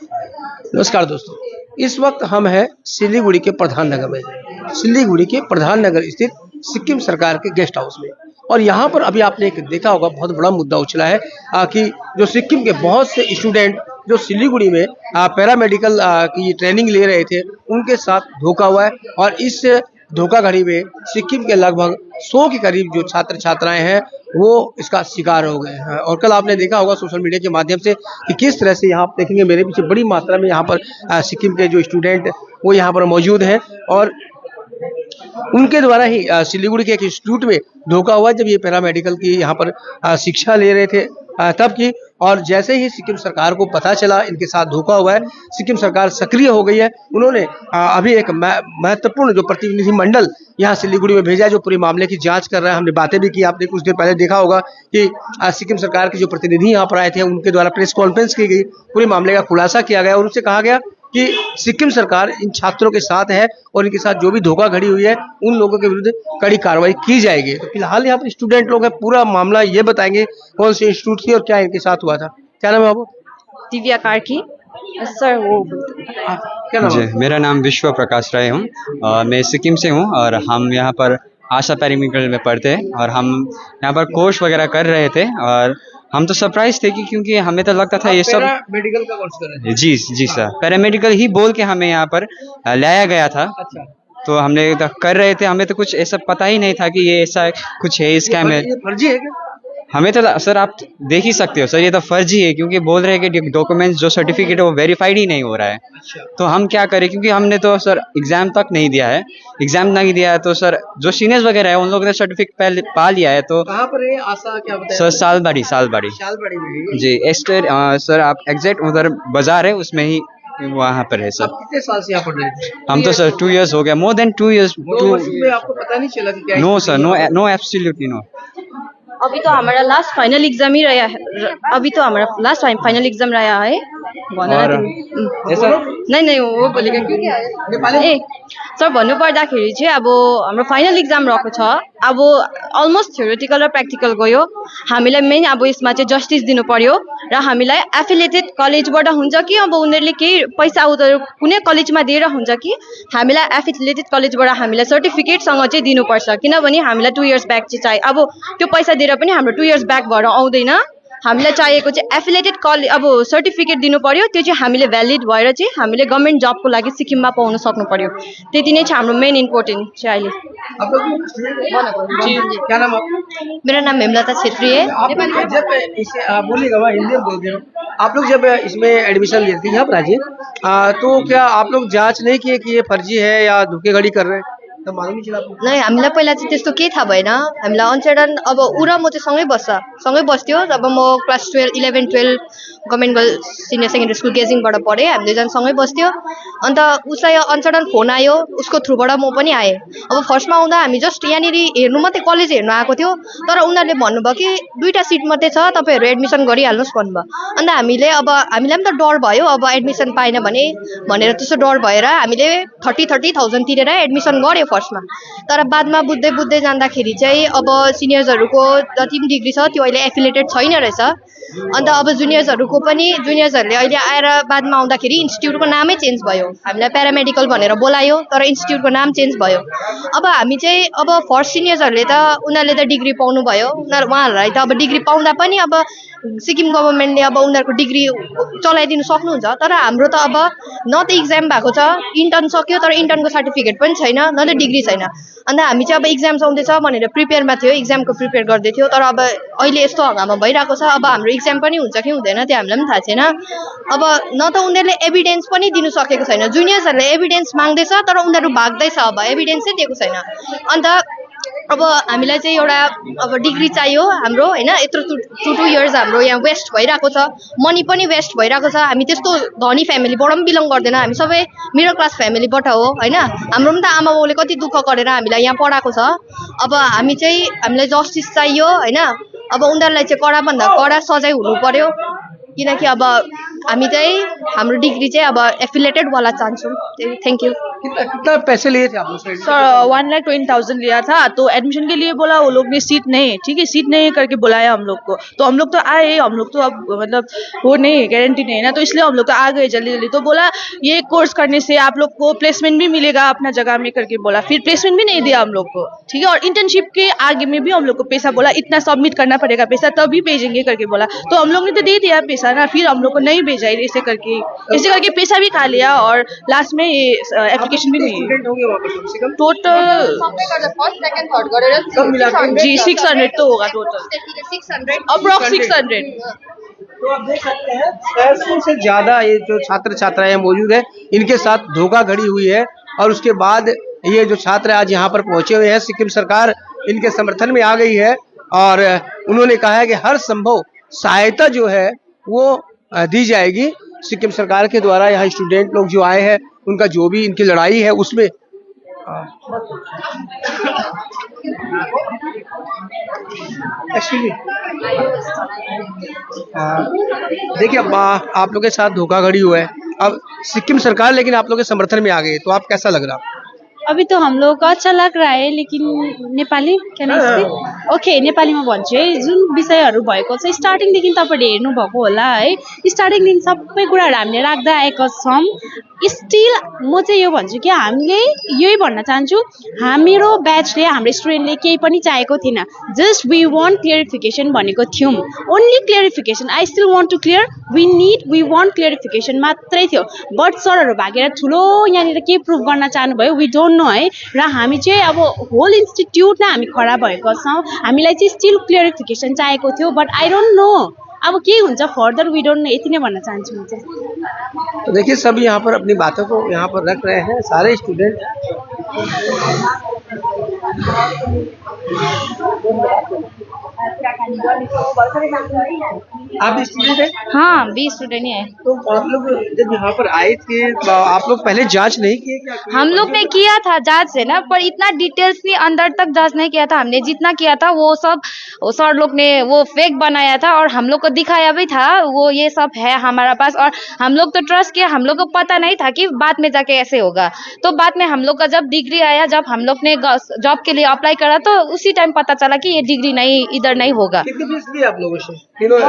नमस्कार दोस्तों, इस वक्त हम हैं सिलीगुड़ी के प्रधान नगर में। सिलीगुड़ी के प्रधान नगर स्थित सिक्किम सरकार के गेस्ट हाउस में। और यहाँ पर अभी आपने एक देखा होगा, बहुत बड़ा मुद्दा उछला है कि जो सिक्किम के बहुत से स्टूडेंट जो सिलीगुड़ी में पैरामेडिकल की ट्रेनिंग ले रहे थे, उनके साथ धोखा हुआ है। और इस धोखाधड़ी में सिक्किम के लगभग 100 के करीब जो छात्र छात्राएं हैं वो इसका शिकार हो गए हैं। और कल आपने देखा होगा सोशल मीडिया के माध्यम से कि किस तरह से यहाँ आप देखेंगे, मेरे पीछे बड़ी मात्रा में यहाँ पर सिक्किम के जो स्टूडेंट वो यहाँ पर मौजूद हैं। और उनके द्वारा ही सिलीगुड़ी के एक इंस्टीट्यूट में धोखा हुआ जब ये पैरामेडिकल की यहाँ पर शिक्षा ले रहे थे तब की। और जैसे ही सिक्किम सरकार को पता चला इनके साथ धोखा हुआ है, सिक्किम सरकार सक्रिय हो गई है। उन्होंने अभी एक महत्वपूर्ण जो प्रतिनिधि मंडल यहाँ सिलीगुड़ी में भेजा है, जो पूरे मामले की जांच कर रहा है। हमने बातें भी की, आपने कुछ देर पहले देखा होगा कि सिक्किम सरकार के जो प्रतिनिधि यहाँ पर आए थे उनके द्वारा प्रेस कॉन्फ्रेंस की गई, पूरे मामले का खुलासा किया गया और उनसे कहा गया कि सिक्किम सरकार इन छात्रों के साथ है और इनके साथ जो भी धोखाधड़ी हुई है उन लोगों के विरुद्ध कड़ी कार्रवाई की जाएगी। तो फिलहाल यहाँ पर स्टूडेंट लोग हैं, पूरा मामला ये बताएंगे कौन सी इंस्टीट्यूट थी और क्या इनके साथ हुआ था। क्या नाम है आपको? दिव्या कार्की सर। वो क्या नाम जी, है? मेरा नाम विश्व प्रकाश राय हूँ। मैं सिक्किम से हूँ और हम यहाँ पर आशा पैरामेडिकल में पढ़ते हैं और हम यहाँ पर कोर्स वगैरह कर रहे थे। और हम तो सरप्राइज थे कि क्योंकि हमें तो लगता था ये सब मेडिकल का कोर्स कर रहे थे। जी सर, पैरामेडिकल ही बोल के हमें यहाँ पर लाया गया था। अच्छा, तो हमने तो कर रहे थे, हमें तो कुछ ऐसा पता ही नहीं था कि ये ऐसा कुछ है, स्कैम है। ये फर्जी है क्या? हमें तो सर, आप देख ही सकते हो सर, ये तो फर्जी है क्योंकि बोल रहे हैं कि डॉक्यूमेंट्स जो सर्टिफिकेट है वो वेरीफाइड ही नहीं हो रहा है। अच्छा, तो हम क्या करें, क्योंकि हमने तो सर एग्जाम तक नहीं दिया है। एग्जाम नहीं दिया है तो सर जो सीनियर्स वगैरह है उन लोगों ने सर्टिफिकेट पहले पा लिया है। तो कहाँ पर है आशा, क्या बताया? सर सालबाड़ी शालबड़ी में है। जी, एस्टर सर आप एग्जैक्ट उधर बाजार है उसमें ही वहाँ पर है सर। आप कितने साल से यहाँ पढ़ रहे थे? हम तो सर 2 years हो गया, मोर देन 2 years। 2 वर्ष में आपको पता नहीं चला कि क्या? No sir, no absolutely no. अभी तो हमारा लास्ट फाइनल एग्जाम ही रहा है। अभी तो हमारा लास्ट फाइनल एग्जाम रहा है। और ऐसा नहीं वो बोलेको नेपाली? ए सर भन्नुपर्दाखेरि चाहिँ अब हाम्रो फाइनल एक्जाम रहेको छ। अब अलमोस्ट थ्योरेटिकल र प्र्याक्टिकल गयो। हामीलाई मेन अब यसमा चाहिँ जस्टिस दिनु पर्यो र हामीलाई एफिलिएटेड कलेजबाट हुन्छ कि अब उनीहरूले केही पैसा उनीहरू कुनै कलेजमा दिएर हुन्छ कि हामीलाई एफिलिएटेड कलेजबाट हामीलाई सर्टिफिकेटसँग चाहिँ दिनुपर्छ। किनभने हामीलाई 2 years ब्याक चाहिँ चाहियो। अब त्यो पैसा दिएर पनि हाम्रो 2 years ब्याक भएर आउँदैन। हामीलाई चाहिएको चाहिँ एफिलिएटेड कलेज अब सर्टिफिकेट दिनु पर्यो, त्यो चाहिँ हामीले भ्यालिड भएर चाहिँ हामीले गभर्नमेन्ट जबको लागि सिक्किममा पाउन सक्नु पर्यो। त्यति नै छ हाम्रो मेन इम्पोर्टेन्ट चाहिँ अहिले। क्या नाम आपका? मेरा नाम हेमलता छेत्री है। आप लोग जब इसे बोलिएगा, वहाँ हिंदी में बोल दे रहा हूँ। आप लोग जब इसमें एडमिशन लिए थे यहाँ पर आज तो क्या आप लोग जांच नहीं किए कि ये फर्जी है या धोखेधड़ी कर रहे हैं? तो मालूम नहीं चला आपको? नहीं, हामीलाई पहिला चाहिँ त्यस्तो केही थाहा भएन। हामीलाई अनसडन अब ऊ र म चाहिँ सँगै बस्थ्यो। जब म class 11, 12 government girls senior secondary school गेजिङबाट पढेँ। हामी दुईजना सँगै बस्थ्यो। अन्त उसलाई अनसडन फोन आयो, उसको थ्रुबाट म पनि आएँ। अब फर्स्टमा आउँदा हामी जस्ट यहाँनिर हेर्नु मात्रै, कलेज हेर्नु आएको थियो। तर उनीहरूले भन्नुभयो कि 2टा सिट मात्रै छ, तपाईँहरू एडमिसन गरिहाल्नुहोस् भन्नुभयो। अन्त हामीलाई पनि त डर भयो, अब एडमिसन पाएन भने भनेर त्यस्तो डर भएर हामीले 30,000 तिरेर एडमिसन गऱ्यो फर्स्टमा। तर बादमा बुझ्दै जाँदाखेरि चाहिँ अब सिनियर्सहरूको जति पनि डिग्री छ त्यो अहिले एफिलिएटेड छैन रहेछ। अन्त अब जुनियर्सहरूले अहिले आएर बादमा आउँदाखेरि इन्स्टिट्युटको नामै चेन्ज भयो। हामीलाई प्यारामेडिकल भनेर बोलायो तर इन्स्टिट्युटको नाम चेन्ज भयो। अब हामी चाहिँ अब फर्स्ट सिनियर्सहरूले त उनीहरूले त डिग्री पाउनु भयो, उहाँहरूलाई त अब डिग्री पाउँदा पनि अब सिक्किम गभर्नमेन्टले अब उनीहरूको डिग्री चलाइदिनु सक्नुहुन्छ। तर हाम्रो त अब न त इक्जाम भएको छ, इन्टर्न सक्यो तर इन्टर्नको सर्टिफिकेट पनि छैन, न त डिग्री छैन। अन्त हामी चाहिँ अब इक्जाम्स आउँदैछ भनेर प्रिपेयरमा थियो, इक्जामको प्रिपेयर गर्दै थियो। तर अब अहिले यस्तो हङ्गामा भइरहेको छ, अब हाम्रो इक्जाम पनि हुन्छ कि हुँदैन त्यो हामीलाई पनि थाहा छैन। अब न त उनीहरूले एभिडेन्स पनि दिनु सकेको छैन। जुनियर्सहरूले एभिडेन्स माग्दैछ तर उनीहरू भाग्दैछ, अब एभिडेन्सै दिएको छैन। अन्त अब हामीलाई चाहिँ एउटा अब डिग्री चाहियो हाम्रो, हैन? यत्रो 2 years हाम्रो यहाँ वेस्ट भइरहेको छ, मनी पनि वेस्ट भइरहेको छ। हामी त्यस्तो धनी फ्यामिलीबाट पनि बिलङ गर्दैन, हामी सबै मिडल क्लास फ्यामिलीबाट हो, हैन? हाम्रो पनि त आमा बाउले कति दुःख गरेर हामीलाई यहाँ पढाएको छ। अब हामीलाई जस्टिस चाहियो, हैन? अब उनीहरूलाई चाहिँ कडाभन्दा कडा सजाय हुनु पर्यो। किनकि अब हामी चाहिँ हाम्रो डिग्री चाहिँ अब एफिलिएटेड वाला चाहन्छौँ। Thank you. कितना पैसे लिए थे आप लोग से? सर 1,20,000 लिया था। तो एडमिशन के लिए बोला, वो लोग ने सीट नहीं, ठीक है सीट नहीं करके बुलाया हम लोग को। तो हम लोग तो आए, हम लोग तो अब मतलब वो नहीं गारंटी नहीं है ना, तो इसलिए हम लोग तो आ गए जल्दी जल्दी। तो बोला ये कोर्स करने से आप लोग को प्लेसमेंट भी मिलेगा अपना जगह में करके बोला। फिर प्लेसमेंट भी नहीं दिया हम लोग को, ठीक है। और इंटर्नशिप के आगे में भी हम लोग को पैसा बोला, इतना सबमिट करना पड़ेगा पैसा तभी भेजेंगे करके बोला। तो हम लोग ने तो दे दिया पैसा ना, फिर हम लोग को नहीं भेजा, ऐसे करके पैसा भी खा लिया और लास्ट में एप्लीकेशन भी नहीं। स्टूडेंट होंगे वहाँ पर कम से कम टोटल सब मिला के? जी 600 तो होगा टोटल, 600 अप्रॉक्स 600। तो आप देख सकते हैं 600 से ज्यादा ये जो छात्र छात्राएं मौजूद है, इनके साथ धोखाधड़ी हुई है। और उसके बाद ये जो छात्र आज यहाँ पर पहुंचे हुए हैं, सिक्किम सरकार इनके समर्थन में आ गई है और उन्होंने कहा है कि हर संभव सहायता जो है वो दी जाएगी सिक्किम सरकार के द्वारा। यहाँ स्टूडेंट लोग जो आए हैं, उनका जो भी इनकी लड़ाई है उसमें देखिए आप लोग के साथ धोखाधड़ी हुआ है, अब सिक्किम सरकार लेकिन आप लोग के समर्थन में आ गई, तो आप कैसा लग रहा? अभी तो हम लोग को अच्छा लग रहा है, लेकिन नेपाली क्या ओके नेपालीमा भन्छु है। जुन विषयहरू भएको छ स्टार्टिङदेखि तपाईँले हेर्नुभएको होला है, स्टार्टिङदेखि सबै कुराहरू हामीले राख्दै आएका छौँ। स्टिल म चाहिँ यो भन्छु कि हामीले यही भन्न चाहन्छु, हाम्रो ब्याचले हाम्रो स्टुडेन्टले केही पनि चाहेको थिएन, जस्ट वी वान्ट क्लियरिफिकेसन भनेको थियौँ। Only clarification, I still want to clear, we want clarification मात्रै थियो। बट सरहरू भागेर ठुलो यहाँनिर के प्रुभ गर्न चाहनुभयो वी डोन्ट नो है। र हामी चाहिँ अब होल इन्स्टिट्युट नै हामी खडा भएको छौँ, हामीलाई चाहिँ स्टिल क्लियरिफिकेसन चाहिएको थियो। बट आई डोन्ट नो अब के हुन्छ फर्दर, वी डोन्ट नो, यति नै भन्न चाहन्छु म चाहिँ। तो देखिए सब यहाँ पर अपनी बातों को यहाँ पर रख रहे हैं सारे स्टूडेंट। आप भी स्टूडेंट हैं? हाँ भी स्टूडेंट ही है। तो आप लोग जब यहाँ पर आए थे, आप लोग पहले जांच नहीं किए क्या? हम लोग ने किया था जांच है ना, पर इतना डिटेल्स नहीं अंदर तक जांच नहीं किया था। हमने जितना किया था वो सब सर लोग ने वो फेक बनाया था और हम लोग को दिखाया भी था वो ये सब है हमारा पास। और हम लोग तो ट्रस्ट किया, हम लोग को पता नहीं था कि बाद में जाके ऐसे होगा। तो बाद में हम लोग का जब डिग्री आया, जब हम लोग ने जॉब के लिए अप्लाई करा, तो उसी टाइम पता चला कि ये डिग्री नहीं इधर नहीं होगा। कितनी फीस ली आप लोगों से?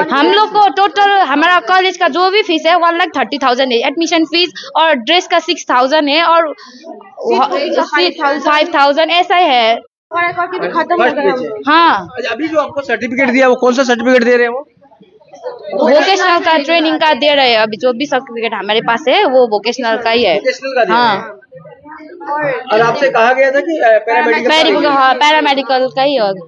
हम लोग को टोटल हमारा कॉलेज का जो भी फीस है 1,30,000 है, एडमिशन फीस और ड्रेस का 6,000 है और 5,000 ऐसा है। खत्म हो गया। हाँ अभी जो आपको सर्टिफिकेट दिया वो कौन सा सर्टिफिकेट दे रहे हैं? वो वोकेशनल का ट्रेनिंग का दे रहे हैं। अभी जो भी सर्टिफिकेट हमारे पास है वो वोकेशनल का ही है। वोकेशनल का दे रहे हाँ हैं। और आपसे कहा गया था कि पैरामेडिकल का ही होगा।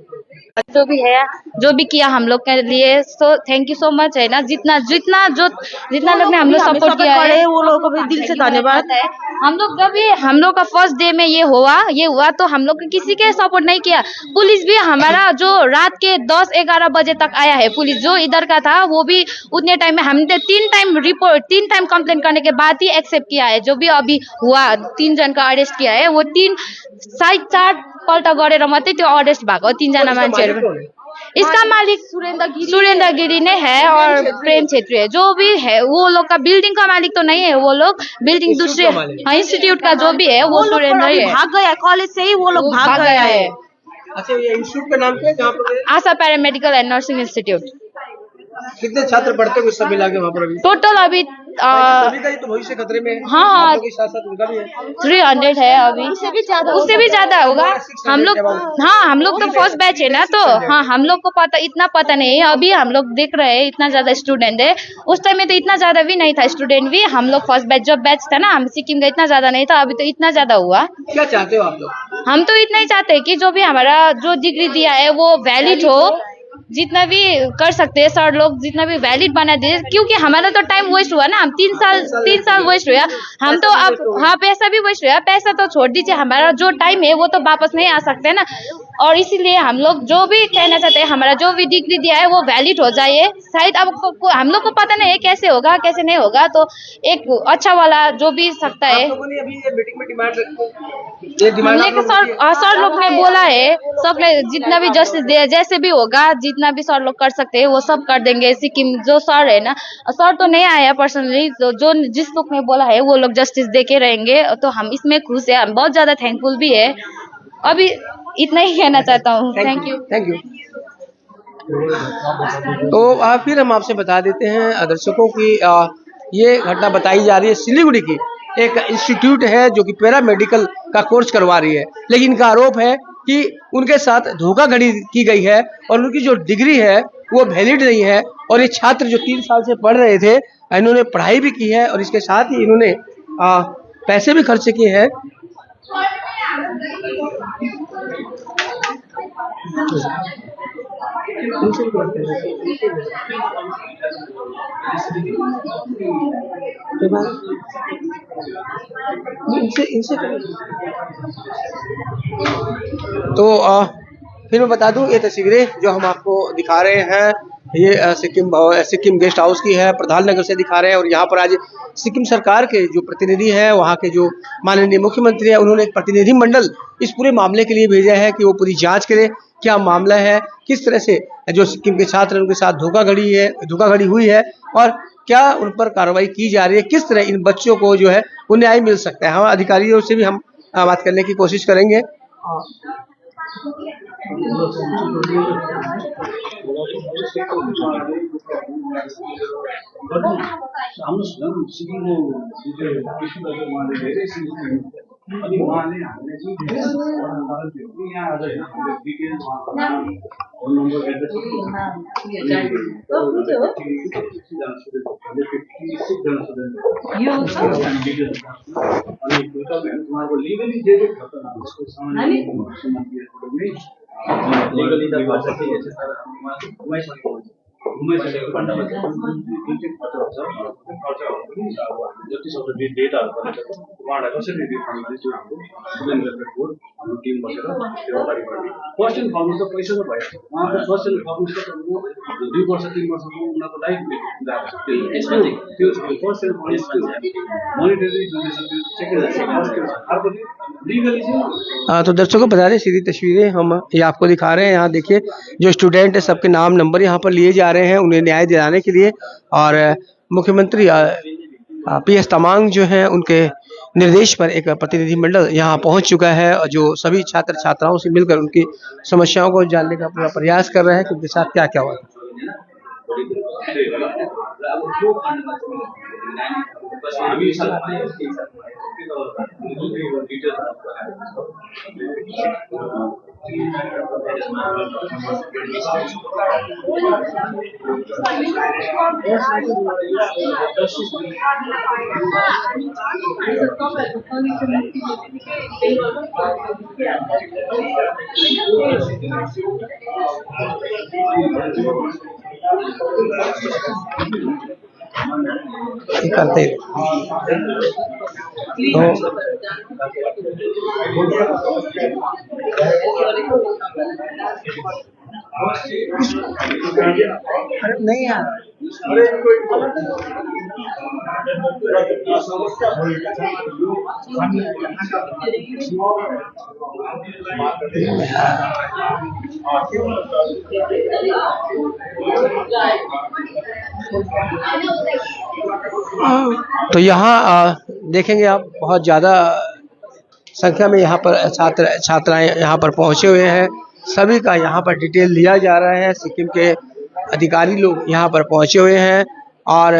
जो भी है, जो भी किया हम लोग के लिए, so thank you so much है ना। जितना लोग ने हम लोग सपोर्ट किया है वो लोगों को भी दिल से धन्यवाद है। हम लोग जब भी हम लोग का फर्स्ट डे में ये हुआ तो हम लोग किसी के सपोर्ट नहीं किया। पुलिस भी हमारा जो रात के 10-11 बजे तक आया है, पुलिस जो इधर का था वो भी उतने टाइम में हमने 3 टाइम कंप्लेन करने के बाद ही एक्सेप्ट किया है। जो भी अभी हुआ 3 जन का अरेस्ट किया है, वो 4 पल्ट गरेर मात्रै त्यो अरेस्ट भएको 3 जना मान्छेहरू। इसका मालिक सुरेंद्र गिरी ने है और प्रेम छेत्री है। जो भी है वो लोग का बिल्डिंग का मालिक तो नहीं है, वो लोग बिल्डिंग दूसरे इंस्टीट्यूट का जो भी है वो सुरेंद्र ही है। भाग गया कॉलेज से ही, वो लोग भाग गया है। अच्छा, ये इंस्टीट्यूट का नाम क्या है जहाँ पर आशा पैरामेडिकल एंड नर्सिंग इंस्टीट्यूट। कितने छात्र पढ़ते हैं सब मिला के वहाँ पर? अभी टोटल अभी सभी का ही तो भविष्य खतरे में है। हाँ आप लोगों के साथ साथ उनका भी है। 300 है अभी, उससे भी ज्यादा होगा। हम लोग तो फर्स्ट बैच है ना, तो हाँ हम लोग को इतना पता नहीं है। अभी हम लोग देख रहे हैं इतना ज्यादा स्टूडेंट है, उस टाइम में तो इतना ज्यादा भी नहीं था स्टूडेंट भी। हम लोग फर्स्ट बैच जब बैच था ना, हम सिक्किम का इतना ज्यादा नहीं था, अभी तो इतना ज्यादा हुआ। क्या चाहते हो आप लोग? हम तो इतना ही चाहते हैं कि जो भी हमारा जो डिग्री दिया है वो वैलिड हो, जितना भी कर सकते हैं सर लोग जितना भी वैलिड बना दे, क्योंकि हमारा तो टाइम वेस्ट हुआ ना। हम 3 साल वेस्ट हुआ, हम तो अब हाँ पैसा भी वेस्ट हुआ। पैसा तो छोड़ दीजिए, हमारा जो टाइम है वो तो वापस नहीं आ सकते ना। और इसीलिए हम लोग जो भी कहना चाहते हैं, हमारा जो भी डिग्री दिया है वो वैलिड हो जाए। शायद अब हम लोग को पता नहीं है कैसे होगा कैसे नहीं होगा, तो एक अच्छा वाला जो भी सकता है। आप लोगों ने अभी ये मीटिंग में डिमांड रखी, ये डिमांड हमने सर लोग ने बोला है, सब ने जितना भी जस्टिस दे जैसे भी होगा, जितना भी सर लोग कर सकते हैं वो सब कर देंगे। सिक्किम जो सर है ना, सर तो नहीं आया पर्सनली, तो जो जिस लोग ने बोला है वो लोग जस्टिस दे के रहेंगे, तो हम इसमें खुश है, हम बहुत ज्यादा थैंकफुल भी है। अभी इतना ही कहना चाहता हूँ। Thank you. Thank you. तो फिर हम आपसे बता देते हैं दर्शकों की ये घटना बताई जा रही है सिलीगुड़ी की। एक इंस्टीट्यूट है जो कि पैरा मेडिकल का कोर्स करवा रही है, लेकिन इनका आरोप है कि उनके साथ धोखाधड़ी की गई है और उनकी जो डिग्री है वो वैलिड नहीं है। और ये छात्र जो 3 साल से पढ़ रहे थे, इन्होंने पढ़ाई भी की है और इसके साथ ही इन्होंने पैसे भी खर्च किए हैं। तो फिर मैं बता दूं, ये तस्वीरें जो हम आपको दिखा रहे हैं ये सिक्किम गेस्ट हाउस की है, प्रधान नगर से दिखा रहे हैं। और यहाँ पर आज सिक्किम सरकार के जो प्रतिनिधि हैं, वहाँ के जो माननीय मुख्यमंत्री हैं, उन्होंने एक प्रतिनिधि मंडल इस पूरे मामले के लिए भेजा है कि वो पूरी जांच करे, क्या मामला है, किस तरह से जो सिक्किम के छात्र उनके साथ धोखाधड़ी हुई है और क्या उन पर कार्रवाई की जा रही है, किस तरह इन बच्चों को जो है वो न्याय मिल सकता है। हम अधिकारियों से भी हम बात करने की कोशिश करेंगे। अनि उहाँले हामीले चाहिँ यहाँ आज हामीले डिटेल्स फोन नम्बर एड्रेस अनि उहाँको लिगली जे जे खतरा उसको सामान्य लिगली त भन्छ के छ तर उहाँले घुमाइसकेको खण्डमा जुन चाहिँ खतरा छ खर्चहरू पनि अब हामीले जति सक्दो डेटाहरू गरेर उहाँलाई कसरी रिफन्ड गर्ने त्यो हाम्रो स्टुडेन्ट वेलफेयर बोर्ड हाम्रो टिम बसेर त्यो अगाडि बढ्ने फर्स्ट एन्ड फर्मोस्ट त पैसा त भयो उहाँको फर्स्ट एन्ड फर्मोस्ट त 2 वर्ष 3 वर्षको उनीहरूको लाइफ त्यो first and foremost monetary second अर्को लीगली चाहिँ। तो दर्शकों बता दें, सीधी तस्वीरें हम ये आपको दिखा रहे हैं। यहाँ देखिए जो स्टूडेंट है सबके नाम नंबर यहाँ पर लिए जा रहे हैं उन्हें न्याय दिलाने के लिए। और मुख्यमंत्री PS तमांग जो हैं उनके निर्देश पर एक प्रतिनिधि मंडल यहाँ पहुँच चुका है और जो सभी छात्र छात्राओं से मिलकर उनकी समस्याओं को जानने का पूरा प्रयास कर रहे हैं कि उनके साथ क्या क्या हुआ। करते नहीं यार तो यहाँ देखेंगे आप बहुत ज़्यादा संख्या में यहाँ पर छात्राएं यहाँ पर पहुँचे हुए हैं। सभी का यहाँ पर डिटेल लिया जा रहा है। सिक्किम के अधिकारी लोग यहाँ पर पहुँचे हुए हैं और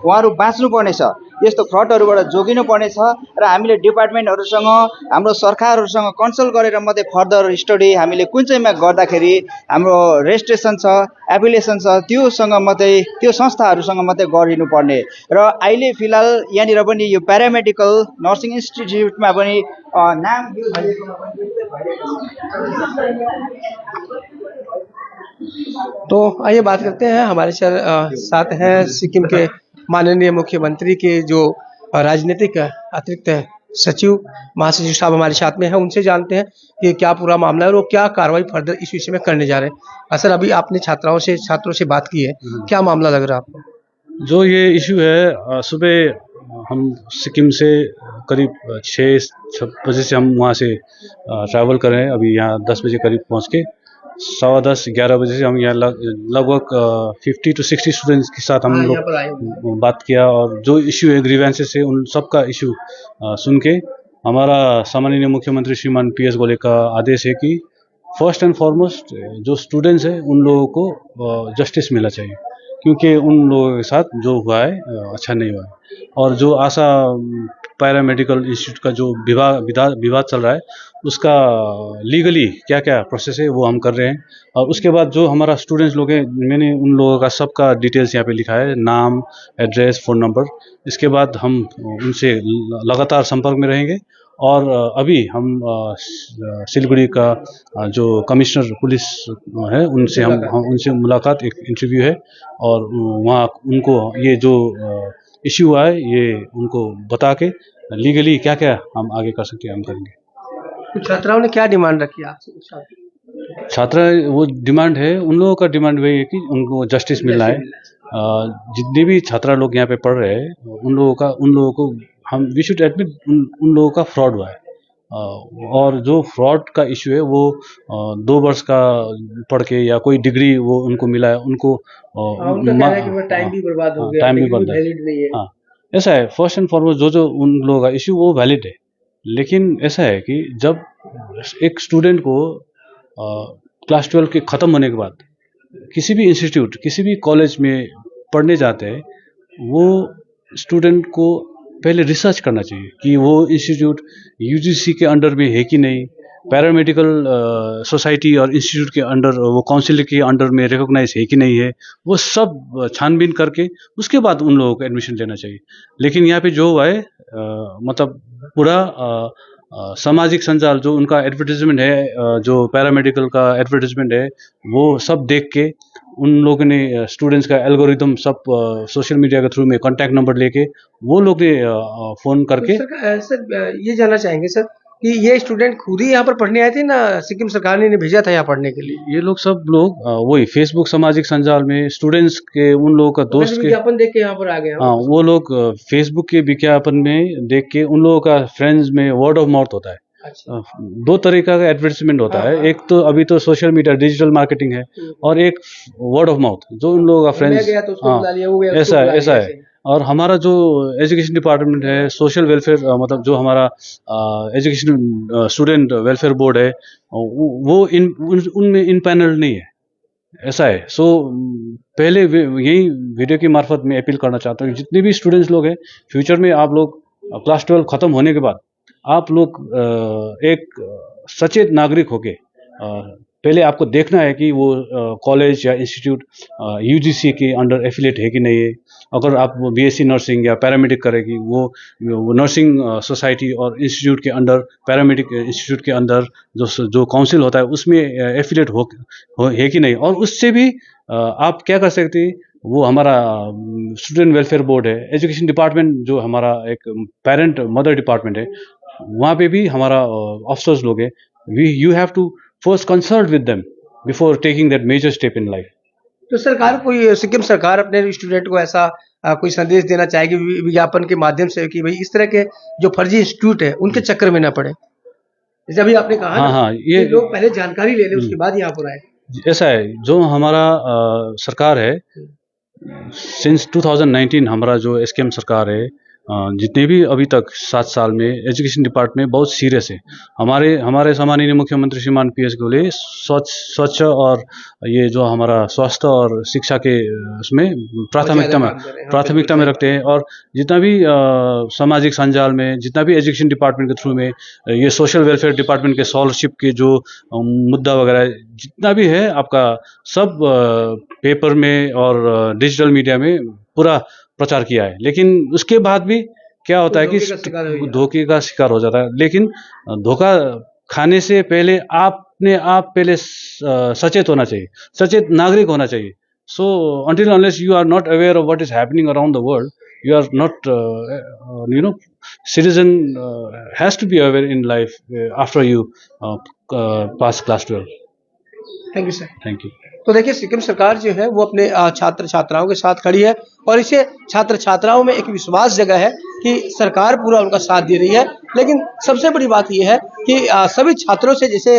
उहाँहरू बाँच्नुपर्नेछ, यस्तो फ्रडहरूबाट जोगिनुपर्नेछ र हामीले डिपार्टमेन्टहरूसँग हाम्रो सरकारहरूसँग कन्सल्ट गरेर मात्रै फर्दर स्टडी हामीले कुन चाहिँमा गर्दाखेरि हाम्रो रेजिस्ट्रेसन छ एप्लिकेसन छ त्योसँग मात्रै त्यो संस्थाहरूसँग मात्रै गरिनुपर्ने। र अहिले फिलहाल यहाँनिर पनि यो प्यारामेडिकल नर्सिङ इन्स्टिट्युटमा पनि नाम तो आइए बात करते हैं, हमारे साथ हैं सिक्किम के माननीय मुख्यमंत्री के जो राजनीतिक अतिरिक्त सचिव महासचिव साहब हमारे साथ में हैं। उनसे जानते हैं कि क्या पूरा मामला है और वो क्या कार्रवाई फर्दर इस विषय में करने जा रहे हैं। सर, अभी आपने छात्रों से बात की है, क्या मामला लग रहा है आपको? जो ये इशू है, सुबह हम सिक्किम से करीब 6 बजे से हम वहाँ से ट्रैवल कर रहे हैं। अभी यहाँ 10 बजे करीब पहुँच के 10:15-11 बजे से हम यहाँ लगभग 50 to 60 स्टूडेंट्स के साथ हम यहाँ पर आए हुए लोग बात किया और जो इशू है ग्रीवेंसेस है उन सब का इशू सुन के हमारा सम्माननीय मुख्यमंत्री श्रीमान PS गोले का आदेश है कि फर्स्ट एंड फॉरमोस्ट जो स्टूडेंट्स है उन लोगों को जस्टिस मिलना चाहिए, क्योंकि उन लोगों के साथ जो हुआ है अच्छा नहीं हुआ है। और जो आशा पैरामेडिकल इंस्टीट्यूट का जो विवाद चल रहा है उसका लीगली क्या क्या प्रोसेस है वो हम कर रहे हैं। और उसके बाद जो हमारा स्टूडेंट्स लोग हैं, मैंने उन लोगों का सबका डिटेल्स यहाँ पे लिखा है, नाम, एड्रेस, फ़ोन नंबर। इसके बाद हम उनसे लगातार संपर्क में रहेंगे और अभी हम सिलगुड़ी का जो कमिश्नर पुलिस है उनसे हम उनसे मुलाकात, एक इंटरव्यू है और वहाँ उनको ये जो इश्यू हुआ है ये उनको बता के लीगली क्या क्या हम आगे कर सकते हैं हम करेंगे। तो छात्राओं ने क्या डिमांड रखी आपसे? छात्रा वो डिमांड है, उन लोगों का डिमांड वही है कि उनको जस्टिस मिलना है। जितने भी छात्रा लोग यहाँ पे पढ़ रहे हैं उन लोगों को हम वी शुड एडमिट उन लोगों का फ्रॉड हुआ है। और जो फ्रॉड का इशू है वो 2 वर्ष का पढ़ के या कोई डिग्री वो उनको मिला है, उनको टाइम भी बर्बाद हो गया, टाइम भी बर्बाद है। हाँ, ऐसा है। फर्स्ट एंड फॉरमोस्ट जो उन लोगों का इशू वो वैलिड है, लेकिन ऐसा है कि जब एक स्टूडेंट को क्लास 12 के ख़त्म होने के बाद किसी भी इंस्टीट्यूट, किसी भी कॉलेज में पढ़ने जाते हैं, वो स्टूडेंट को पहले रिसर्च करना चाहिए कि वो इंस्टीट्यूट UGC के अंडर में है कि नहीं, पैरामेडिकल सोसाइटी और इंस्टीट्यूट के अंडर, वो काउंसिल के अंडर में रिकॉग्नाइज है कि नहीं है, वो सब छानबीन करके उसके बाद उन लोगों को एडमिशन लेना चाहिए। लेकिन यहाँ पे जो हुआ है मतलब पूरा सामाजिक संजाल जो उनका एडवर्टीजमेंट है, जो पैरामेडिकल का एडवर्टीजमेंट है, वो सब देख के उन लोगों ने स्टूडेंट्स का एल्गोरिदम सब सोशल मीडिया के थ्रू में कॉन्टैक्ट नंबर लेके वो लोग ने फ़ोन करके। तो सर ये जानना चाहेंगे सर कि ये स्टूडेंट खुद ही यहाँ पर पढ़ने आए थे ना सिक्किम सरकार ने इन्हें भेजा था यहाँ पढ़ने के लिए? ये लोग सब लोग वही फेसबुक सामाजिक संजाल में स्टूडेंट्स के उन लोगों का दोस्त के विज्ञापन देख के यहाँ पर आ गए। हाँ, वो लोग फेसबुक के विज्ञापन में देख के उन लोगों का फ्रेंड्स में वर्ड ऑफ माउथ होता है। अच्छा। 2 तरीका का एडवर्टीजमेंट होता है, एक तो अभी तो सोशल मीडिया डिजिटल मार्केटिंग है और एक वर्ड ऑफ माउथ जो उन लोगों का फ्रेंड्स। हाँ, ऐसा है। और हमारा जो एजुकेशन डिपार्टमेंट है, सोशल वेलफेयर मतलब जो हमारा एजुकेशन स्टूडेंट वेलफेयर बोर्ड है वो उनमें इन पैनल नहीं है, ऐसा है। सो पहले यही वीडियो की मार्फत में अपील करना चाहता हूँ, जितने भी स्टूडेंट्स लोग हैं, फ्यूचर में आप लोग क्लास 12 ख़त्म होने के बाद आप लोग एक सचेत नागरिक होके पहले आपको देखना है कि वो कॉलेज या इंस्टीट्यूट UGC के अंडर एफिलिएट है कि नहीं है। अगर आप BSc नर्सिंग या पैरामेडिक करेगी, वो नर्सिंग सोसाइटी और इंस्टीट्यूट के अंडर, पैरामेडिक इंस्टीट्यूट के अंदर जो काउंसिल होता है उसमें एफिलिएट है कि नहीं। और उससे भी आप क्या कर सकते हैं, वो हमारा स्टूडेंट वेलफेयर बोर्ड है, एजुकेशन डिपार्टमेंट जो हमारा एक पेरेंट मदर डिपार्टमेंट है, वहाँ पे भी हमारा ऑफिसर्स लोग हैं। You have to first consult with them before taking that major step in life. तो सरकार सिक्किम सरकार अपने स्टूडेंट को ऐसा कोई संदेश देना चाहेगी विज्ञापन के माध्यम से कि भाई इस तरह के जो फर्जी इंस्टीट्यूट है उनके चक्कर में ना पड़े? जैसे अभी आपने कहा हाँ, ये लोग पहले जानकारी ले लें उसके बाद यहाँ पर आए। ऐसा है, जो हमारा सरकार है, सिंस 2019 हमारा जो SKM सरकार है, जितने भी अभी तक 7 साल में एजुकेशन डिपार्टमेंट बहुत सीरियस है। हमारे सम्माननीय मुख्यमंत्री श्रीमान PS गोले स्वच्छ और ये जो हमारा स्वास्थ्य और शिक्षा के उसमें प्राथमिकता में रखते हैं। और जितना भी सामाजिक संजाल में, जितना भी एजुकेशन डिपार्टमेंट के थ्रू में ये सोशल वेलफेयर डिपार्टमेंट के स्कॉलरशिप के जो मुद्दा वगैरह जितना भी है आपका, सब पेपर में और डिजिटल मीडिया में पूरा प्रचार किया है। लेकिन उसके बाद भी क्या होता है कि धोखे का शिकार हो जाता है। लेकिन धोखा खाने से पहले आप अपने आप पहले सचेत होना चाहिए, सचेत नागरिक होना चाहिए. So until unless you are not aware of what is happening around the world, you are not, citizen has to be aware in life after you pass class 12. Thank you sir. Thank you. तो देखिए सिक्किम सरकार जो है वो अपने छात्र छात्राओं के साथ खड़ी है और इसे छात्र छात्राओं में एक विश्वास जगह है कि सरकार पूरा उनका साथ दे रही है. लेकिन सबसे बड़ी बात यह है कि सभी छात्रों से जैसे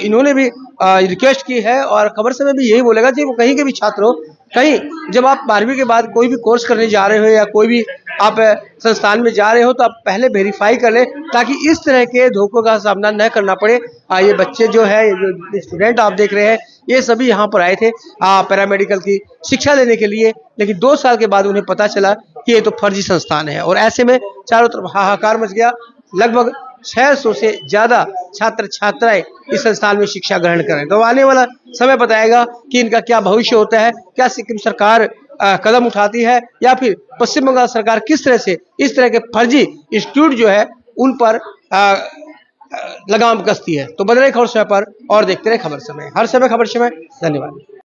इन्होंने भी रिक्वेस्ट की है और खबर समय भी यही बोलेगा कि वो कहीं के भी छात्र हो, कहीं जब आप 12वीं के बाद कोई भी कोर्स करने जा रहे हो या कोई भी आप संस्थान में जा रहे हो तो आप पहले वेरीफाई कर लें ताकि इस तरह के धोखों का सामना न करना पड़े. ये बच्चे जो है, ये जो स्टूडेंट आप देख रहे हैं, ये सभी यहाँ पर आए थे पैरामेडिकल की शिक्षा लेने के लिए, लेकिन 2 साल के बाद उन्हें पता चला कि ये तो फर्जी संस्थान है और ऐसे में चारों तरफ हाहाकार मच गया. लगभग 600 से ज़्यादा छात्र छात्राएं इस संस्थान में शिक्षा ग्रहण करें. तो आने वाला समय बताएगा कि इनका क्या भविष्य होता है, क्या सिक्किम सरकार कदम उठाती है या फिर पश्चिम बंगाल सरकार किस तरह से इस तरह के फर्जी इंस्टीट्यूट जो है उन पर लगाम कसती है. तो बने रहे खबर समय पर और देखते रहे खबर समय. हर समय खबर समय. धन्यवाद.